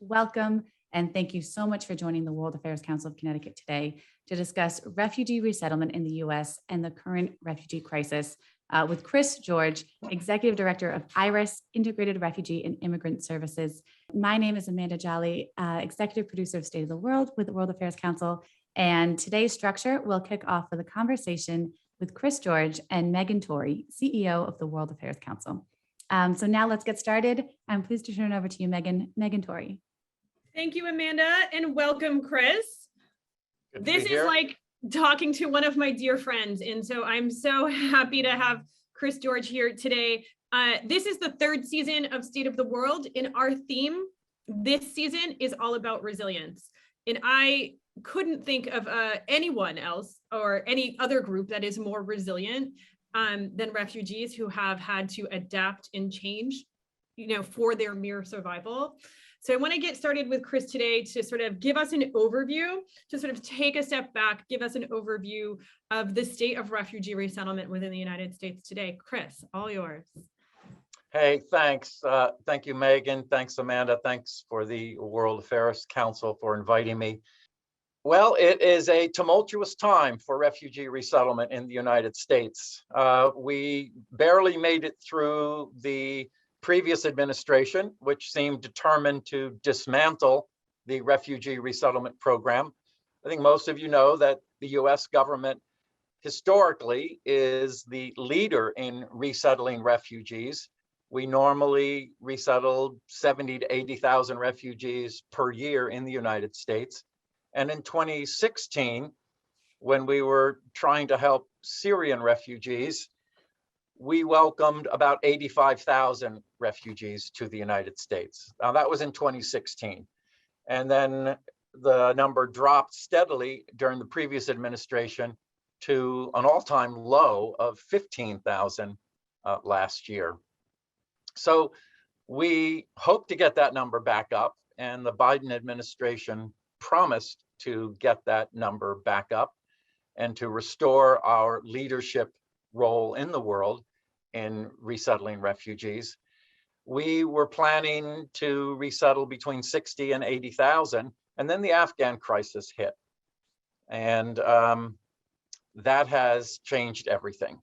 welcome, and thank you so much for joining the World Affairs Council of Connecticut today to discuss refugee resettlement in the U.S. and the current refugee crisis with Chris George, Executive Director of IRIS, Integrated Refugee and Immigrant Services. My name is Amanda Jolly, Executive Producer of State of the World with the World Affairs Council, and today's structure will kick off with a conversation with Chris George and Megan Torrey, CEO of the World Affairs Council. So now let's get started. I'm pleased to turn it over to you, Megan Torrey. Thank you, Amanda, and welcome, Chris. This is like talking to one of my dear friends, and so I'm so happy to have Chris George here today. This is the third season of State of the World, and our theme this season is all about resilience. And I couldn't think of anyone else or any other group that is more resilient than refugees who have had to adapt and change, for their mere survival. So I want to get started with Chris today to sort of give us an overview, to sort of take a step back, give us an overview of the state of refugee resettlement within the United States today. Chris, all yours. Hey, thanks. Thank you, Megan. Thanks, Amanda. Thanks for the World Affairs Council for inviting me. Well, it is a tumultuous time for refugee resettlement in the United States. We barely made it through the previous administration, which seemed determined to dismantle the refugee resettlement program. I think most of you know that the US government historically is the leader in resettling refugees. We normally resettled 70 to 80,000 refugees per year in the United States. And in 2016, when we were trying to help Syrian refugees, we welcomed about 85,000 refugees to the United States. Now that was in 2016. And then the number dropped steadily during the previous administration to an all-time low of 15,000 last year. So we hope to get that number back up, and the Biden administration promised to get that number back up and to restore our leadership role in the world in resettling refugees. We were planning to resettle between 60 and 80,000, and then the Afghan crisis hit. And that has changed everything.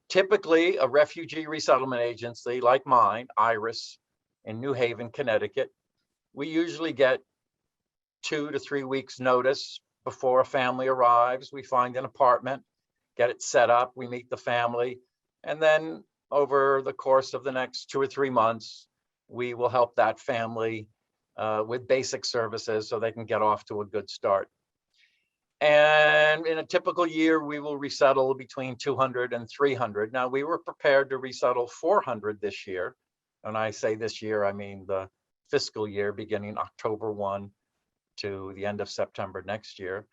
Typically, a refugee resettlement agency like mine, IRIS, in New Haven, Connecticut, we usually get 2 to 3 weeks notice before a family arrives. We find an apartment, get it set up, we meet the family, and then over the course of the next 2 or 3 months, we will help that family with basic services so they can get off to a good start. And in a typical year, we will resettle between 200 and 300. Now, we were prepared to resettle 400 this year. And I say this year, I mean the fiscal year beginning October 1 to the end of September next year.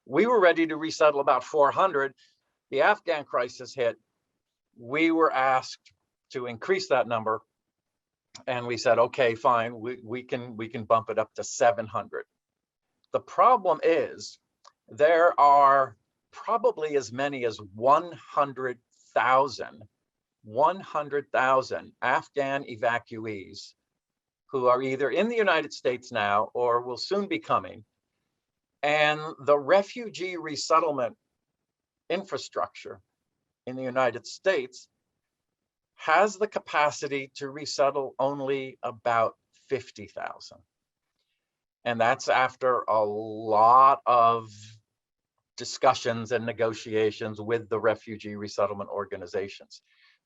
We were ready to resettle about 400. The Afghan crisis hit. We were asked to increase that number, and we said, okay, fine, we can bump it up to 700. The problem is there are probably as many as 100,000 Afghan evacuees who are either in the United States now or will soon be coming. And the refugee resettlement infrastructure in the United States has the capacity to resettle only about 50,000. And that's after a lot of discussions and negotiations with the refugee resettlement organizations.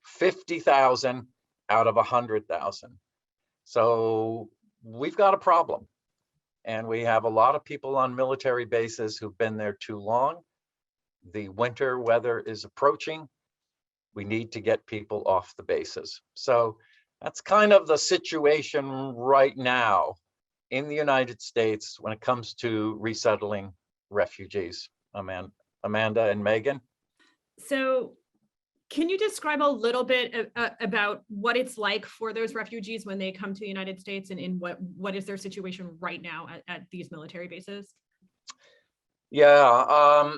50,000 out of 100,000. So we've got a problem. And we have a lot of people on military bases who've been there too long. The winter weather is approaching. We need to get people off the bases. So that's kind of the situation right now in the United States when it comes to resettling refugees. Amanda and Megan. So can you describe a little bit about what it's like for those refugees when they come to the United States, and in what is their situation right now at these military bases? Yeah,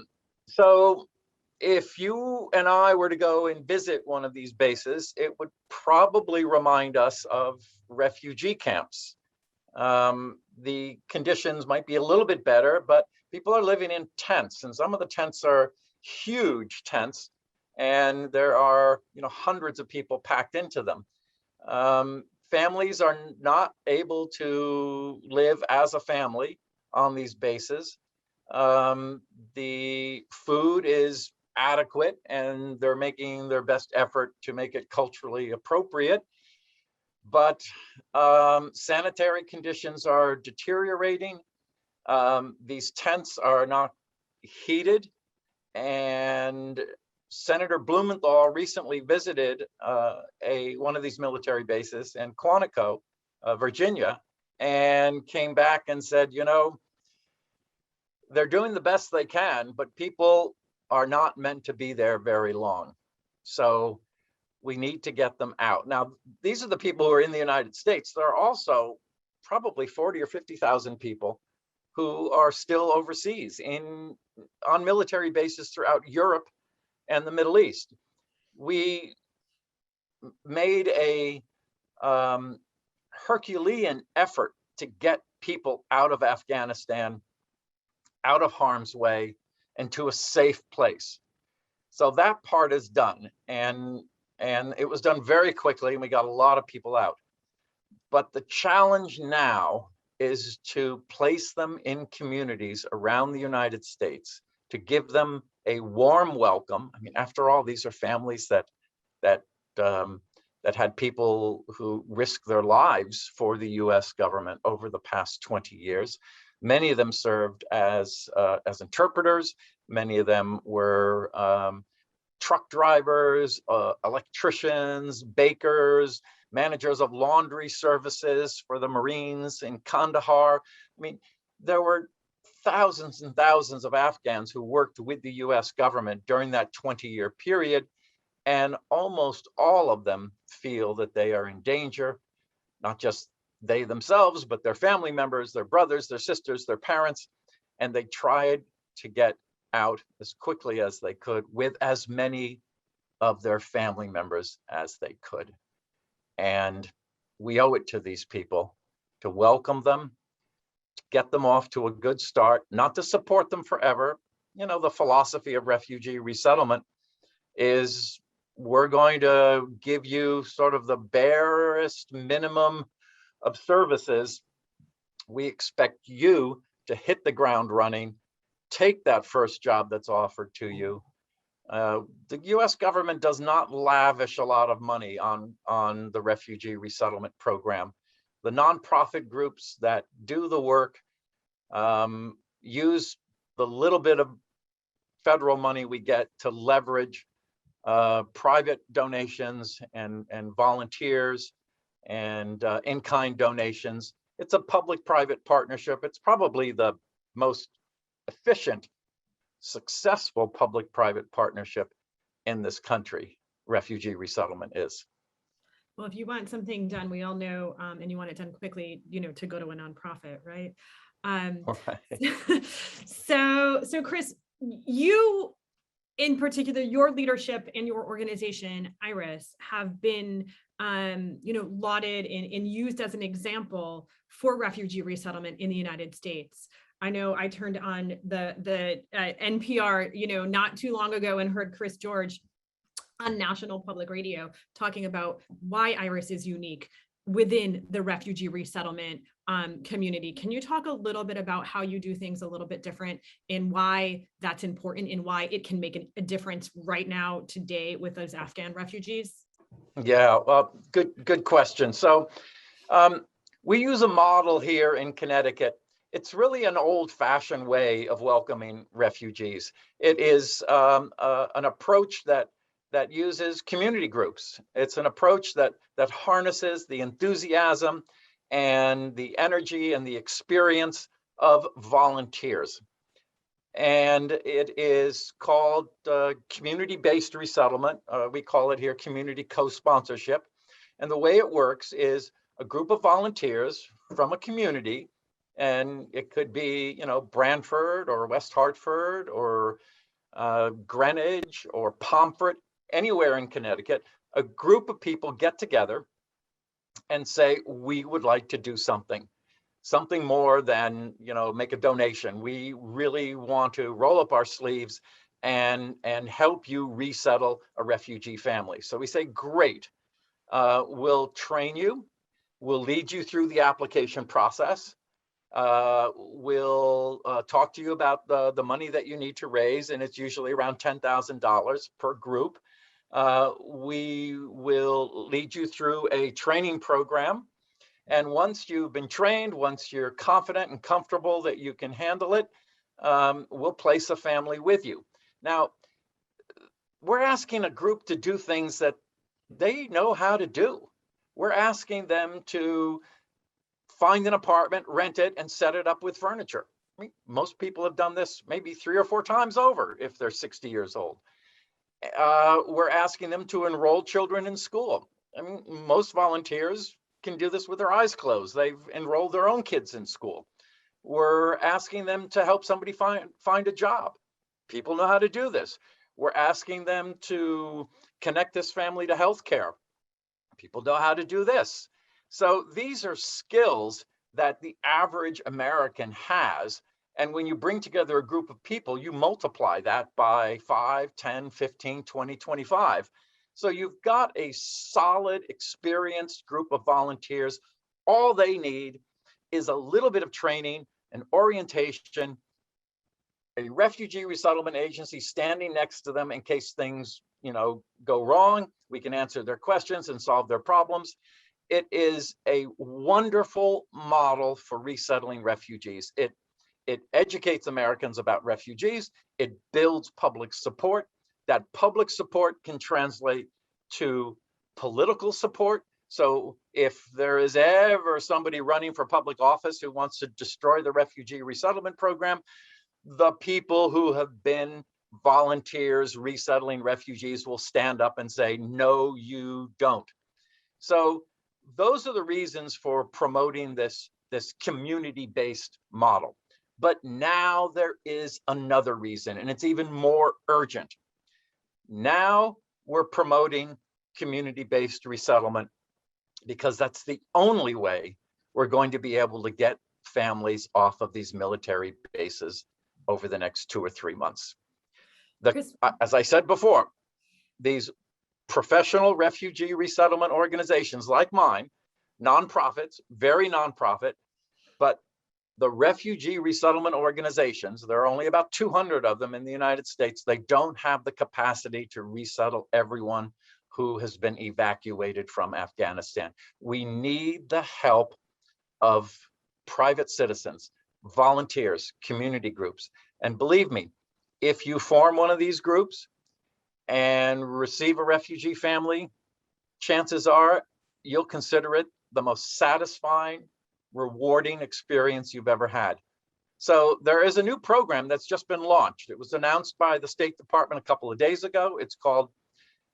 so if you and I were to go and visit one of these bases, it would probably remind us of refugee camps. The conditions might be a little bit better, but people are living in tents, and some of the tents are huge tents, and there are hundreds of people packed into them. Families are not able to live as a family on these bases. The food is adequate, and they're making their best effort to make it culturally appropriate. But sanitary conditions are deteriorating. These tents are not heated, and Senator Blumenthal recently visited one of these military bases in Quantico, Virginia, and came back and said, they're doing the best they can, but people are not meant to be there very long. So we need to get them out. Now, these are the people who are in the United States. There are also probably 40 or 50,000 people who are still overseas on military bases throughout Europe and the Middle East. We made a Herculean effort to get people out of Afghanistan, out of harm's way, and to a safe place. So that part is done, and it was done very quickly, and we got a lot of people out. But the challenge now is to place them in communities around the United States, to give them a warm welcome. I mean, after all, these are families that had people who risked their lives for the U.S. government over the past 20 years. Many of them served as interpreters. Many of them were truck drivers, electricians, bakers, managers of laundry services for the Marines in Kandahar. I mean, there were thousands and thousands of Afghans who worked with the US government during that 20-year period, and almost all of them feel that they are in danger, not just they themselves, but their family members, their brothers, their sisters, their parents, and they tried to get out as quickly as they could with as many of their family members as they could. And we owe it to these people to welcome them, to get them off to a good start, not to support them forever. The philosophy of refugee resettlement is we're going to give you sort of the barest minimum of services. We expect you to hit the ground running, take that first job that's offered to you. The US government does not lavish a lot of money on the refugee resettlement program. The nonprofit groups that do the work use the little bit of federal money we get to leverage private donations and volunteers and in-kind donations. It's a public-private partnership. It's probably the most efficient, successful public-private partnership in this country. Refugee resettlement is. Well, if you want something done, we all know, and you want it done quickly, to go to a nonprofit, right? Right. So Chris, you in particular, your leadership and your organization, IRIS, have been lauded and used as an example for refugee resettlement in the United States. I know I turned on the NPR, not too long ago and heard Chris George on National Public Radio talking about why IRIS is unique within the refugee resettlement community. Can you talk a little bit about how you do things a little bit different and why that's important and why it can make a difference right now today with those Afghan refugees? Yeah, well, good question. So we use a model here in Connecticut. It's really an old-fashioned way of welcoming refugees. It is an approach that uses community groups. It's an approach that harnesses the enthusiasm and the energy and the experience of volunteers. And it is called community-based resettlement. We call it here community co-sponsorship. And the way it works is a group of volunteers from a community, and it could be, Branford or West Hartford or Greenwich or Pomfret, anywhere in Connecticut. A group of people get together and say, we would like to do something. something more than, make a donation. We really want to roll up our sleeves and help you resettle a refugee family. So we say, great, we'll train you, we'll lead you through the application process. We'll talk to you about the money that you need to raise, and it's usually around $10,000 per group. We will lead you through a training program. And once you've been trained, once you're confident and comfortable that you can handle it, we'll place a family with you. Now, we're asking a group to do things that they know how to do. We're asking them to find an apartment, rent it, and set it up with furniture. I mean, most people have done this maybe 3 or 4 times over if they're 60 years old. We're asking them to enroll children in school. I mean, most volunteers can do this with their eyes closed. They've enrolled their own kids in school. We're asking them to help somebody find a job. People know how to do this. We're asking them to connect this family to healthcare. People know how to do this. So these are skills that the average American has. And when you bring together a group of people, you multiply that by 5, 10, 15, 20, 25. So you've got a solid, experienced group of volunteers. All they need is a little bit of training and orientation, a refugee resettlement agency standing next to them in case things, go wrong. We can answer their questions and solve their problems. It is a wonderful model for resettling refugees. It educates Americans about refugees. It builds public support. That public support can translate to political support. So if there is ever somebody running for public office who wants to destroy the refugee resettlement program, the people who have been volunteers resettling refugees will stand up and say, no, you don't. So those are the reasons for promoting this community-based model. But now there is another reason, and it's even more urgent. Now we're promoting community-based resettlement because that's the only way we're going to be able to get families off of these military bases over the next 2 or 3 months. As I said before, these professional refugee resettlement organizations like mine, nonprofits, very nonprofit, but the refugee resettlement organizations, there are only about 200 of them in the United States. They don't have the capacity to resettle everyone who has been evacuated from Afghanistan. We need the help of private citizens, volunteers, community groups. And believe me, if you form one of these groups and receive a refugee family, chances are you'll consider it the most satisfying, rewarding experience you've ever had. So there is a new program that's just been launched. It was announced by the State Department a couple of days ago. It's called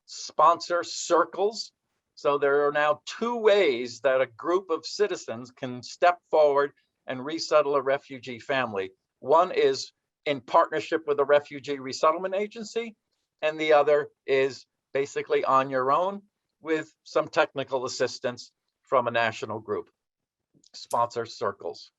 Sponsor Circles. So there are now 2 ways that a group of citizens can step forward and resettle a refugee family. One is in partnership with a refugee resettlement agency, and the other is basically on your own with some technical assistance from a national group. Sponsor Circles.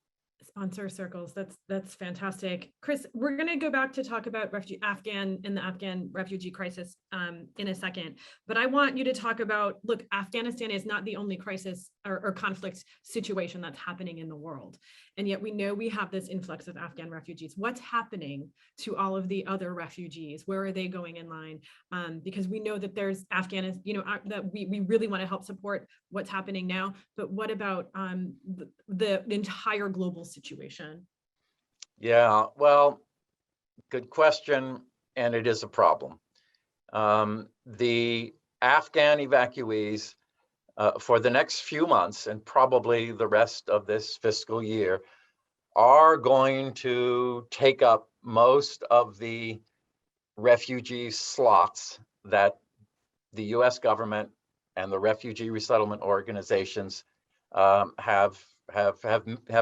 Sponsor Circles. That's fantastic. Chris, we're going to go back to talk about the Afghan refugee crisis in a second, but I want you to talk about, look, Afghanistan is not the only crisis or conflict situation that's happening in the world. And yet we know we have this influx of Afghan refugees. What's happening to all of the other refugees? Where are they going in line? Because we know that there's Afghanistan, that we really want to help support what's happening now, but what about the entire global situation? Yeah, well, good question, and it is a problem. The Afghan evacuees for the next few months and probably the rest of this fiscal year are going to take up most of the refugee slots that the US government and the refugee resettlement organizations have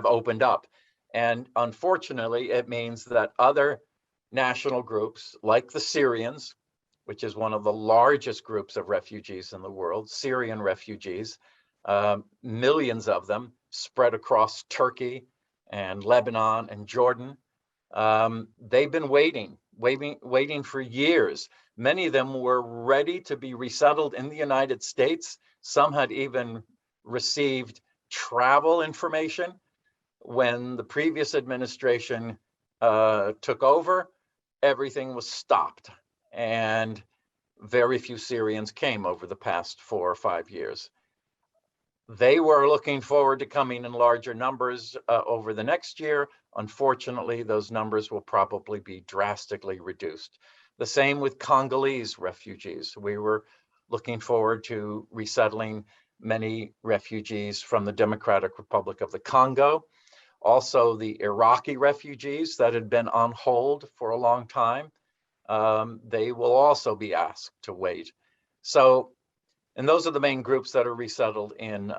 opened up. And unfortunately, it means that other national groups like the Syrians, which is one of the largest groups of refugees in the world, Syrian refugees, millions of them, spread across Turkey and Lebanon and Jordan. They've been waiting for years. Many of them were ready to be resettled in the United States. Some had even received travel information. When the previous administration took over, everything was stopped, and very few Syrians came over the past 4 or 5 years. They were looking forward to coming in larger numbers over the next year. Unfortunately, those numbers will probably be drastically reduced. The same with Congolese refugees. We were looking forward to resettling many refugees from the Democratic Republic of the Congo. Also, the Iraqi refugees that had been on hold for a long time, they will also be asked to wait. So, and those are the main groups that are resettled in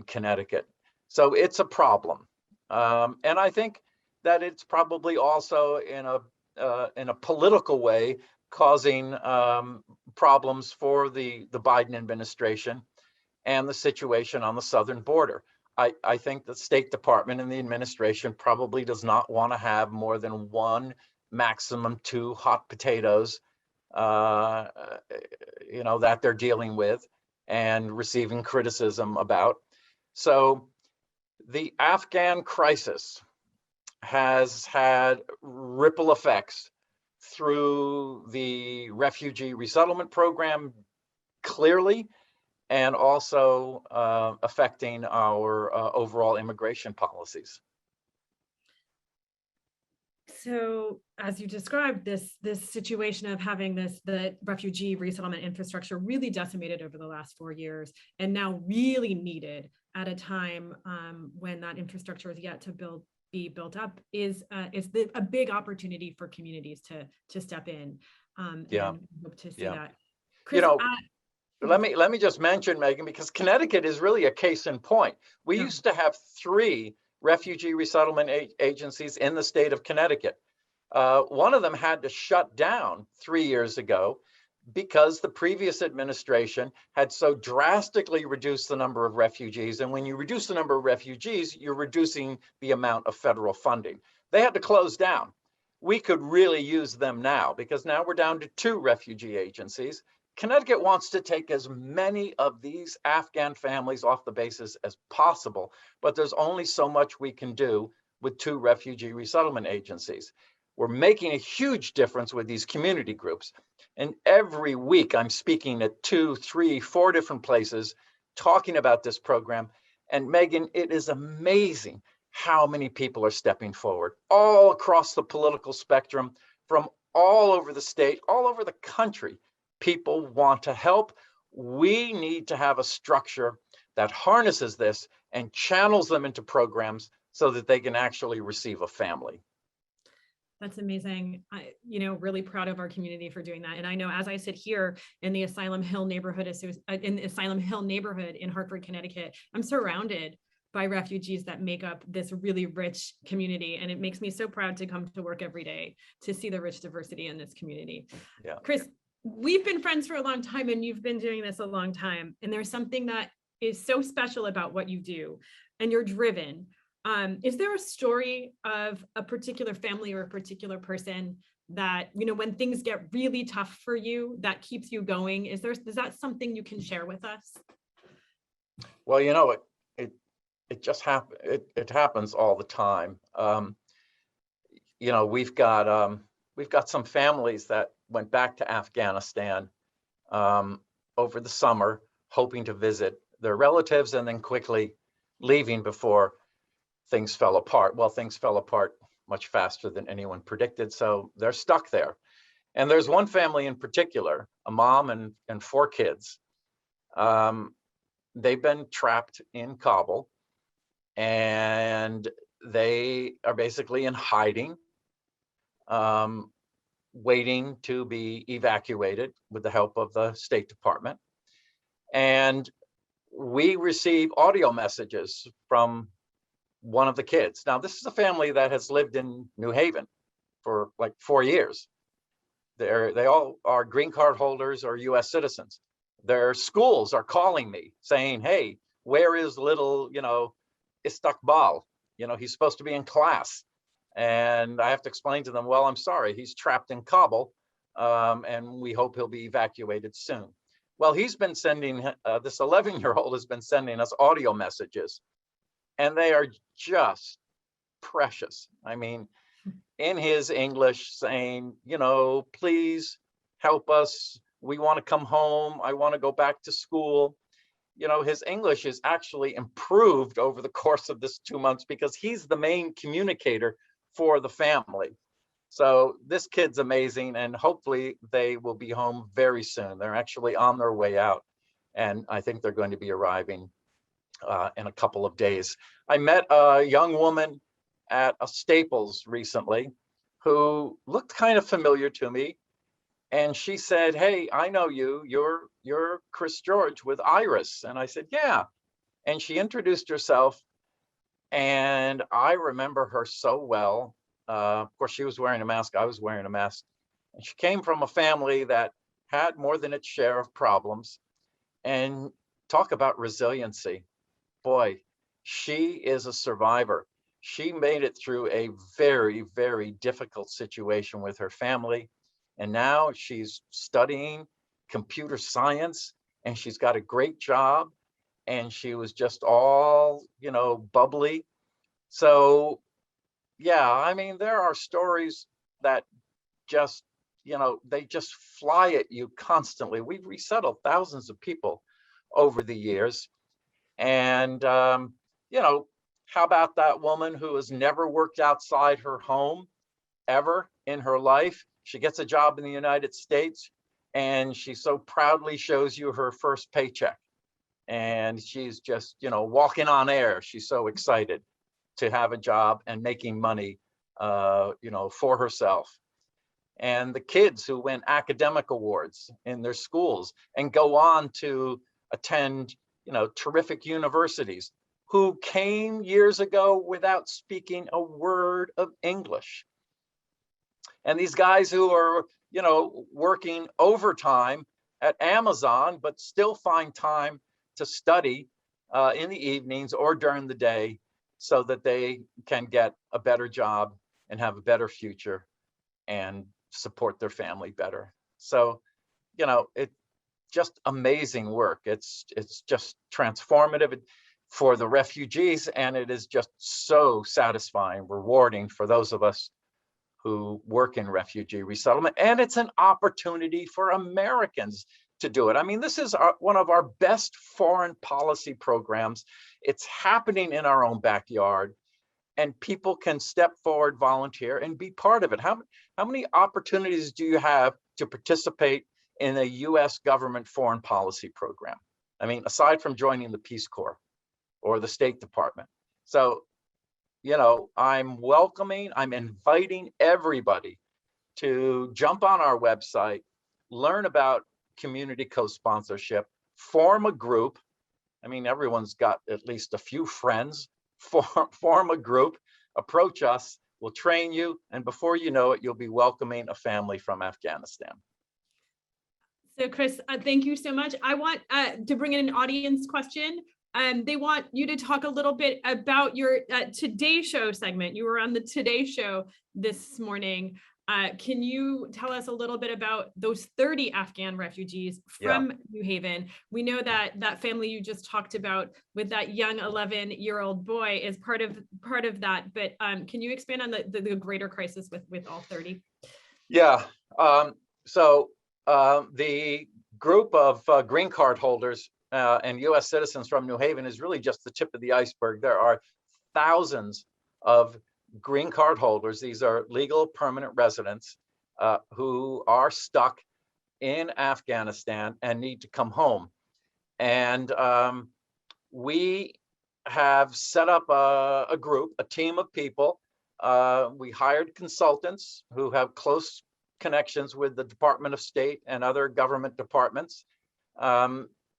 Connecticut. So it's a problem, and I think that it's probably also in a political way causing problems for the Biden administration and the situation on the southern border. I think the State Department and the administration probably does not want to have more than one, maximum two hot potatoes, that they're dealing with and receiving criticism about. So the Afghan crisis has had ripple effects through the refugee resettlement program, clearly, and also affecting our overall immigration policies. So, as you described, this situation of having the refugee resettlement infrastructure really decimated over the last 4 years, and now really needed at a time when that infrastructure is yet to be built up, is a big opportunity for communities to step in. And hope to see that. Chris, let me just mention, Megan, because Connecticut is really a case in point. We used to have 3 refugee resettlement agencies in the state of Connecticut. One of them had to shut down 3 years ago because the previous administration had so drastically reduced the number of refugees. And when you reduce the number of refugees, you're reducing the amount of federal funding. They had to close down. We could really use them now because now we're down to 2 refugee agencies. Connecticut wants to take as many of these Afghan families off the bases as possible, but there's only so much we can do with 2 refugee resettlement agencies. We're making a huge difference with these community groups. And every week I'm speaking at 2, 3, 4 different places talking about this program. And Megan, it is amazing how many people are stepping forward all across the political spectrum, from all over the state, all over the country. People want to help. We need to have a structure that harnesses this and channels them into programs so that they can actually receive a family. That's amazing. Really proud of our community for doing that. And I know, as I sit here in the Asylum Hill neighborhood in Hartford, Connecticut, I'm surrounded by refugees that make up this really rich community. And it makes me so proud to come to work every day to see the rich diversity in this community. Yeah. Chris, we've been friends for a long time, and you've been doing this a long time. And there's something that is so special about what you do, and you're driven. Is there a story of a particular family or a particular person that, when things get really tough for you, that keeps you going? Is that something you can share with us? Well, it just happens. It happens all the time. We've got some families that went back to Afghanistan over the summer, hoping to visit their relatives and then quickly leaving before things fell apart. Well, things fell apart much faster than anyone predicted, so they're stuck there. And there's one family in particular, a mom and 4 kids. They've been trapped in Kabul, and they are basically in hiding, waiting to be evacuated with the help of the State Department. And we receive audio messages from one of the kids. Now, this is a family that has lived in New Haven for like 4 years. They all are green card holders or US citizens. Their schools are calling me saying, hey, where is little, istakbal. He's supposed to be in class. And I have to explain to them, well, I'm sorry, he's trapped in Kabul, and we hope he'll be evacuated soon. Well, he's been sending, this 11-year-old has been sending us audio messages, and they are just precious. I mean, in his English saying, please help us. We want to come home. I want to go back to school. His English is actually improved over the course of this 2 months because he's the main communicator for the family. So this kid's amazing, and hopefully they will be home very soon. They're actually on their way out, and I think they're going to be arriving in a couple of days. I met a young woman at a Staples recently who looked kind of familiar to me. And she said, hey, I know you. You're Chris George with Iris. And I said, yeah. And she introduced herself. And I remember her so well. Of course, she was wearing a mask. I was wearing a mask. And she came from a family that had more than its share of problems. And talk about resiliency. Boy, she is a survivor. She made it through a very, very difficult situation with her family. And now she's studying computer science, and she's got a great job, and she was just all, bubbly. So, yeah, I mean, there are stories that just, they just fly at you constantly. We've resettled thousands of people over the years. And, how about that woman who has never worked outside her home ever in her life? She gets a job in the United States, and she so proudly shows you her first paycheck. And she's just, walking on air. She's so excited to have a job and making money, for herself. And the kids who win academic awards in their schools and go on to attend, terrific universities, who came years ago without speaking a word of English. And these guys who are, working overtime at Amazon, but still find time to study in the evenings or during the day so that they can get a better job and have a better future and support their family better. So, it's just amazing work. It's just transformative for the refugees, and it is just so satisfying, rewarding for those of us who work in refugee resettlement. And it's an opportunity for Americans to do it. I mean, this is one of our best foreign policy programs. It's happening in our own backyard, and people can step forward, volunteer, and be part of it. How many opportunities do you have to participate in a US government foreign policy program? I mean, aside from joining the Peace Corps or the State Department. So, I'm inviting everybody to jump on our website, learn about community co-sponsorship, form a group. I mean, everyone's got at least a few friends. Form a group, approach us, we'll train you, and before you know it, you'll be welcoming a family from Afghanistan. So Chris, thank you so much. I want to bring in an audience question. They want you to talk a little bit about your Today Show segment. You were on the Today Show this morning. Can you tell us a little bit about those 30 Afghan refugees from New Haven? We know that that family you just talked about with that young 11-year-old boy is part of that, but can you expand on the greater crisis with all 30? Yeah, so the group of green card holders and US citizens from New Haven is really just the tip of the iceberg. There are thousands of green card holders. These are legal permanent residents who are stuck in Afghanistan and need to come home. And we have set up a group, a team of people. We hired consultants who have close connections with the Department of State and other government departments.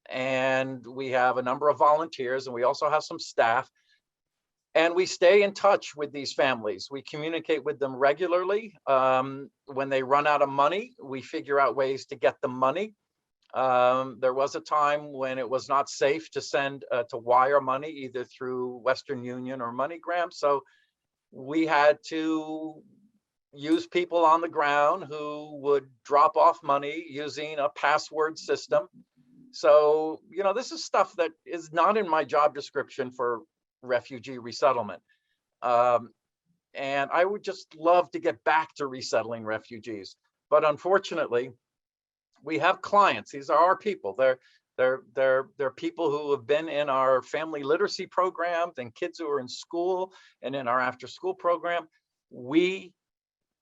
And we have a number of volunteers, and we also have some staff. And we stay in touch with these families. We communicate with them regularly. When they run out of money, we figure out ways to get them money. There was a time when it was not safe to send, to wire money either through Western Union or MoneyGram. So we had to use people on the ground who would drop off money using a password system. So, this is stuff that is not in my job description for refugee resettlement. And I would just love to get back to resettling refugees. But unfortunately, we have clients. These are our people. They're people who have been in our family literacy programs and kids who are in school and in our after school program. We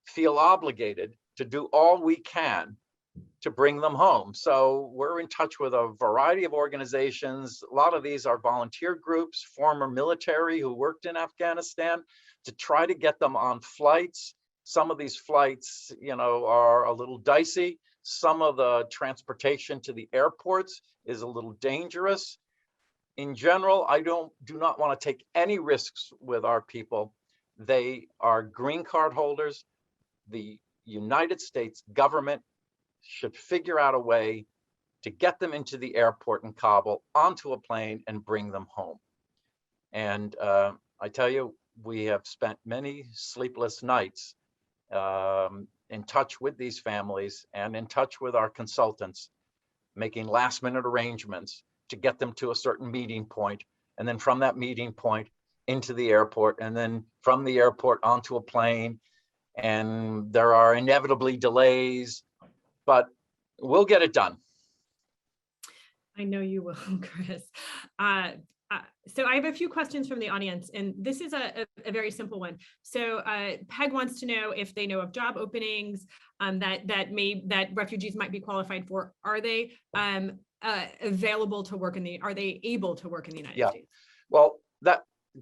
feel obligated to do all we can to bring them home. So we're in touch with a variety of organizations. A lot of these are volunteer groups, former military who worked in Afghanistan, to try to get them on flights. Some of these flights, are a little dicey. Some of the transportation to the airports is a little dangerous. In general, I do not want to take any risks with our people. They are green card holders. The United States government should figure out a way to get them into the airport in Kabul, onto a plane, and bring them home. And I tell you, we have spent many sleepless nights in touch with these families and in touch with our consultants, making last minute arrangements to get them to a certain meeting point, and then from that meeting point into the airport, and then from the airport onto a plane. And there are inevitably delays, but we'll get it done. I know you will, Chris. So I have a few questions from the audience, and this is a very simple one. So Peg wants to know if they know of job openings that refugees might be qualified for. Are they available to work are they able to work in the United States? Well,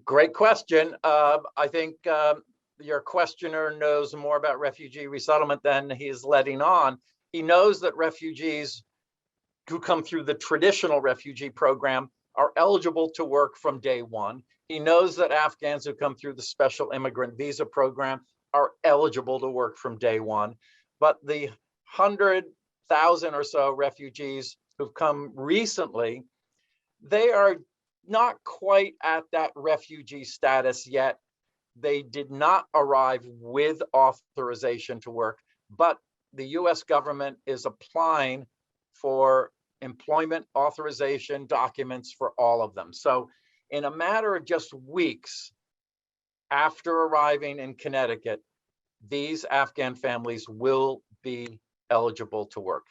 great question. I think your questioner knows more about refugee resettlement than he's letting on. He knows that refugees who come through the traditional refugee program are eligible to work from day one. He knows that Afghans who come through the special immigrant visa program are eligible to work from day one. But the 100,000 or so refugees who've come recently, they are not quite at that refugee status yet. They did not arrive with authorization to work, but the US government is applying for employment authorization documents for all of them. So in a matter of just weeks after arriving in Connecticut, these Afghan families will be eligible to work.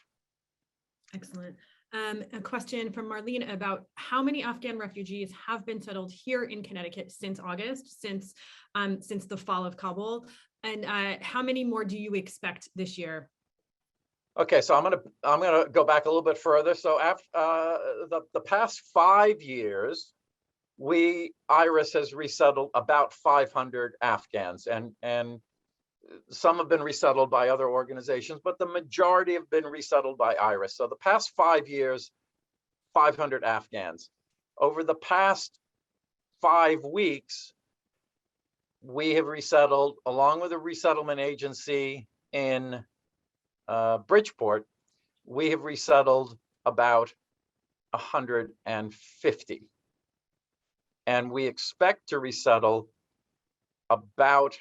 Excellent. A question from Marlene about how many Afghan refugees have been settled here in Connecticut since August, since the fall of Kabul, and how many more do you expect this year? Okay, so I'm gonna go back a little bit further. So after the past 5 years, IRIS has resettled about 500 Afghans, and some have been resettled by other organizations, but the majority have been resettled by IRIS. So the past 5 years, 500 Afghans. Over the past 5 weeks, we have resettled, along with a resettlement agency in Bridgeport, we have resettled about 150. And we expect to resettle about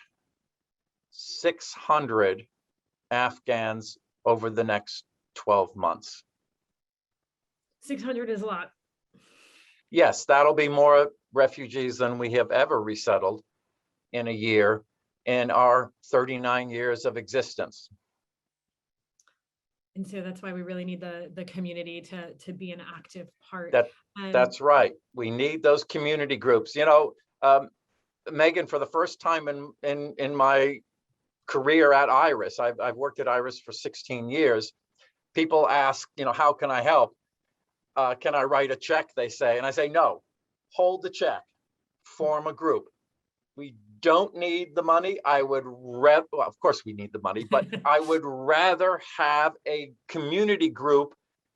600 Afghans over the next 12 months. 600 is a lot. Yes, that'll be more refugees than we have ever resettled in a year in our 39 years of existence. And so that's why we really need the community to be an active part. That's right. We need those community groups. Megan, for the first time in my career at IRIS, I've worked at IRIS for 16 years. People ask, how can I help? Can I write a check? They say, and I say, no, hold the check, form a group. We don't need the money. Well, of course we need the money, but I would rather have a community group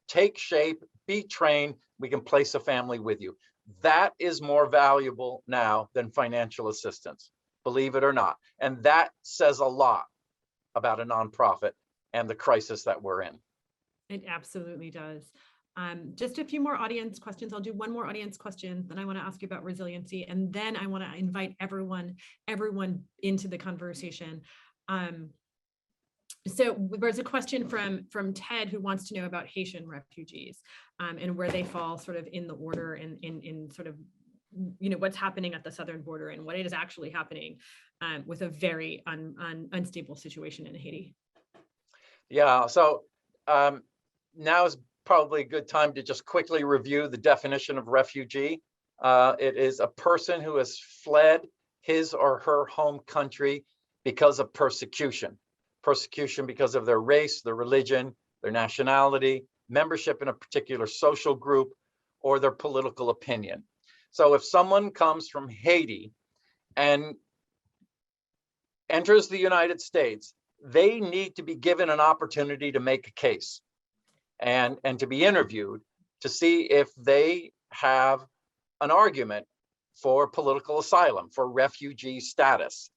take shape, be trained. We can place a family with you. That is more valuable now than financial assistance, believe it or not. And that says a lot about a nonprofit and the crisis that we're in. It absolutely does. Just a few more audience questions. I'll do one more audience question. Then I want to ask you about resiliency. And then I want to invite everyone into the conversation. So there's a question from Ted who wants to know about Haitian refugees and where they fall sort of in the order in sort of, what's happening at the southern border and what is actually happening with a very unstable situation in Haiti. Yeah, so now is probably a good time to just quickly review the definition of refugee. It is a person who has fled his or her home country because of persecution. Persecution because of their race, their religion, their nationality, membership in a particular social group, or their political opinion. So if someone comes from Haiti and enters the United States, they need to be given an opportunity to make a case and to be interviewed to see if they have an argument for political asylum, for refugee status,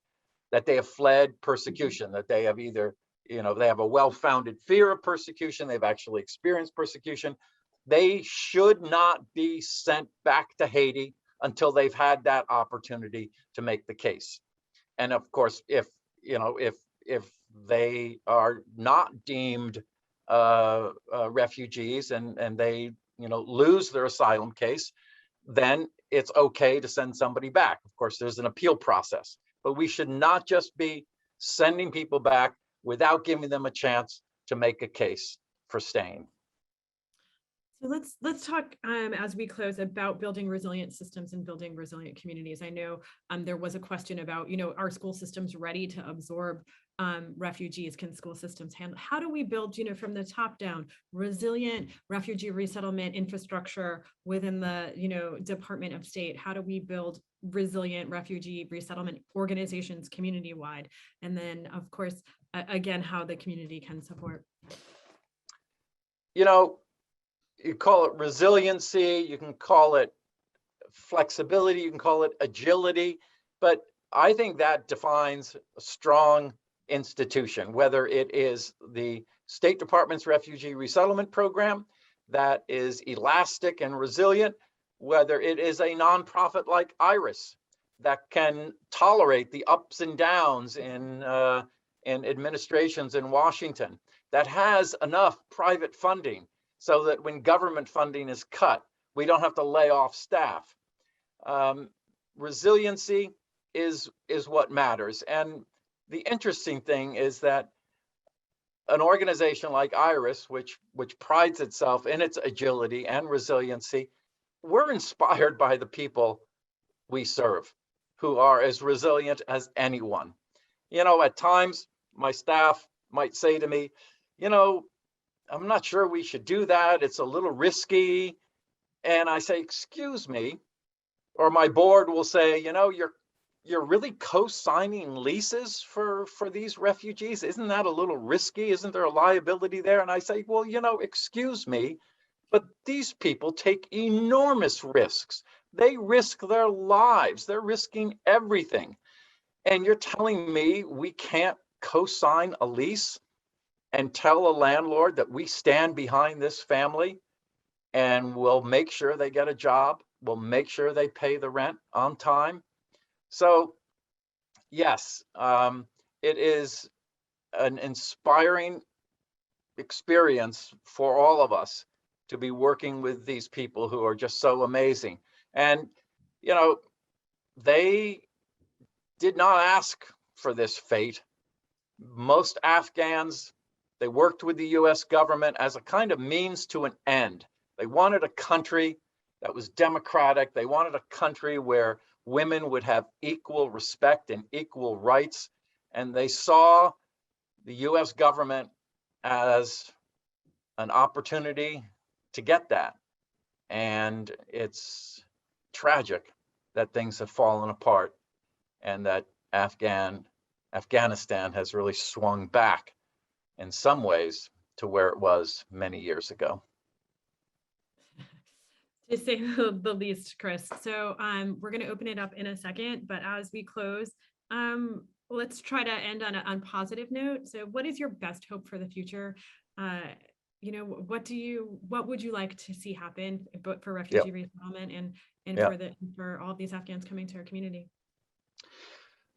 that they have fled persecution, that they have either, they have a well-founded fear of persecution, they've actually experienced persecution. They should not be sent back to Haiti until they've had that opportunity to make the case. And of course, if they are not deemed refugees and they lose their asylum case, then it's okay to send somebody back. Of course, there's an appeal process, but we should not just be sending people back without giving them a chance to make a case for staying. So let's talk as we close about building resilient systems and building resilient communities. I know there was a question about, are school systems ready to absorb refugees? Can school systems handle? How do we build, from the top down, resilient refugee resettlement infrastructure within the, Department of State? How do we build resilient refugee resettlement organizations community-wide? And then, of course, again, how the community can support. You call it resiliency, you can call it flexibility, you can call it agility, but I think that defines a strong institution, whether it is the State Department's Refugee Resettlement Program that is elastic and resilient, whether it is a nonprofit like IRIS that can tolerate the ups and downs in administrations in Washington, that has enough private funding so that when government funding is cut, we don't have to lay off staff. Resiliency is what matters. And the interesting thing is that an organization like IRIS, which prides itself in its agility and resiliency, we're inspired by the people we serve, who are as resilient as anyone. At times, my staff might say to me, I'm not sure we should do that. It's a little risky. And I say, excuse me. Or my board will say, you're really co-signing leases for these refugees. Isn't that a little risky? Isn't there a liability there? And I say, well, excuse me, but these people take enormous risks. They risk their lives. They're risking everything. And you're telling me we can't co-sign a lease and tell a landlord that we stand behind this family and we'll make sure they get a job, we'll make sure they pay the rent on time. So yes, it is an inspiring experience for all of us to be working with these people who are just so amazing. And, they did not ask for this fate. Most Afghans, they worked with the US government as a kind of means to an end. They wanted a country that was democratic. They wanted a country where women would have equal respect and equal rights. And they saw the US government as an opportunity to get that. And it's tragic that things have fallen apart and that Afghanistan has really swung back in some ways to where it was many years ago. To say the least, Chris. So we're going to open it up in a second, but as we close, let's try to end on a positive note. So what is your best hope for the future? what would you like to see happen but for refugee resettlement and for all of these Afghans coming to our community?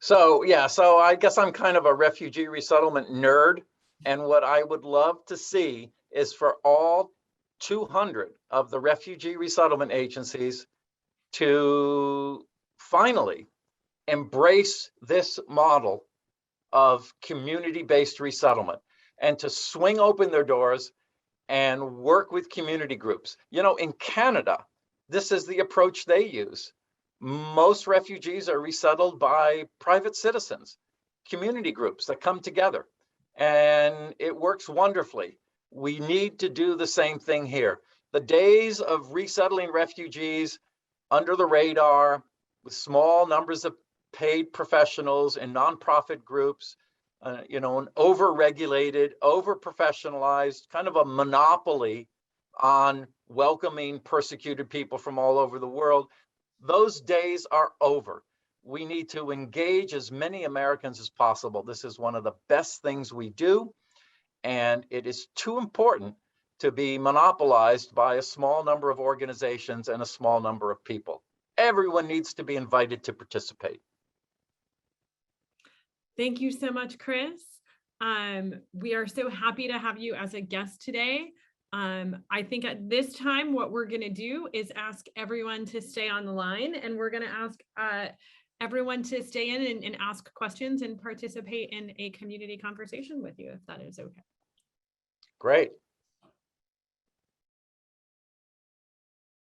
So I guess I'm kind of a refugee resettlement nerd. And what I would love to see is for all 200 of the refugee resettlement agencies to finally embrace this model of community-based resettlement and to swing open their doors and work with community groups. In Canada, this is the approach they use. Most refugees are resettled by private citizens, community groups that come together, and it works wonderfully. We need to do the same thing here. The days of resettling refugees under the radar with small numbers of paid professionals and nonprofit groups, an over-regulated, over-professionalized, kind of a monopoly on welcoming persecuted people from all over the world. Those days are over. We need to engage as many Americans as possible. This is one of the best things we do, and it is too important to be monopolized by a small number of organizations and a small number of people. Everyone needs to be invited to participate. Thank you so much, Chris. We are so happy to have you as a guest today. I think at this time, what we're going to do is ask everyone to stay on the line, and we're going to ask everyone to stay in and ask questions and participate in a community conversation with you, if that is okay. Great.